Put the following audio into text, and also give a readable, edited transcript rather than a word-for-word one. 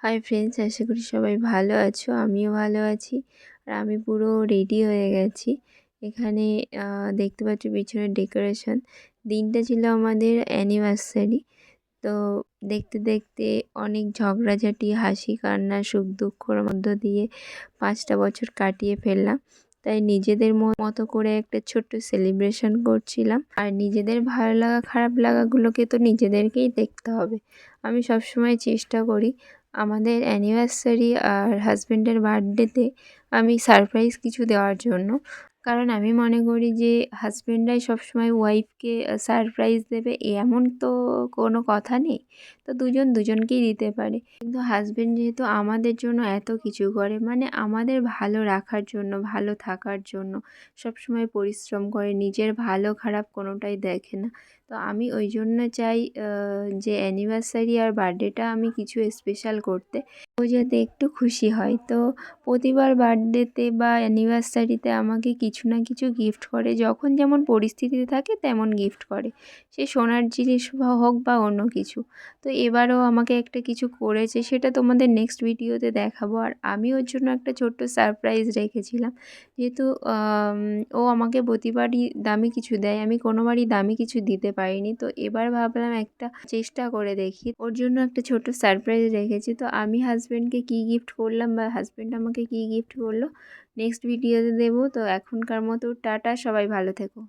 Hi friends, আশা করি সবাই ভালো আছো। আমিও ভালো আছি। আর আমি পুরো রেডি হয়ে গেছি। এখানে দেখতে পাচ্ছ পিছনের ডেকোরেশন। দিনটা ছিল আমাদের অ্যানিভার্সারি। তো দেখতে দেখতে অনেক ঝগড়াঝাটি, হাসি কান্না, সুখ দুঃখর মধ্য দিয়ে 5টা বছর কাটিয়ে ফেললাম। তাই নিজেদের মতো করে একটা ছোট্ট সেলিব্রেশন করছিলাম। আর নিজেদের ভালো লাগা খারাপ লাগাগুলোকে তো নিজেদেরকেই দেখতে হবে। আমি সবসময় চেষ্টা করি আমাদের অ্যানিভার্সারি আর হাজব্যান্ডের বার্থডেতে আমি সারপ্রাইজ কিছু দেওয়ার জন্য। কারণ আমি মনে করি যে হাজব্যান্ডরাই সবসময় ওয়াইফকে সারপ্রাইজ দেবে এমন তো কোনো কথা নেই। তো দুজন দুজনকেই দিতে পারে। কিন্তু হাজব্যান্ড যেহেতু আমাদের জন্য এত কিছু করে, মানে আমাদের ভালো রাখার জন্য, ভালো থাকার জন্য সবসময় পরিশ্রম করে, নিজের ভালো খারাপ কোনোটাই দেখে না। তো আমি ওই জন্য চাই যে অ্যানিভার্সারি আর বার্থডেটা আমি কিছু স্পেশাল করতে, ও যাতে একটু খুশি হয়। তো প্রতিবার বার্থডেতে বা অ্যানিভার্সারিতে আমাকে কিছু না কিছু গিফট করে, যখন যেমন পরিস্থিতিতে থাকে তেমন গিফট করে, সে সোনার জিনিস হোক বা অন্য কিছু। তো এবারও আমাকে একটা কিছু করেছে, সেটা তোমাদের নেক্সট ভিডিওতে দেখাবো। আর আমি ওর জন্য একটা ছোট্ট সারপ্রাইজ রেখেছিলাম। যেহেতু ও আমাকে প্রতিবারই দামি কিছু দেয়, আমি কোনোবারই দামি কিছু দিতে পারিনি। তো এবার ভাবলাম একটা চেষ্টা করে দেখি, ওর জন্য একটা ছোট্ট সারপ্রাইজ রেখেছি। তো আমি হাজব্যান্ডকে কী গিফট করলাম বা হাজব্যান্ড আমাকে কী গিফট করলো নেক্সট ভিডিওতে দেবো। তো এখনকার মতো টাটা, সবাই ভালো থেকো।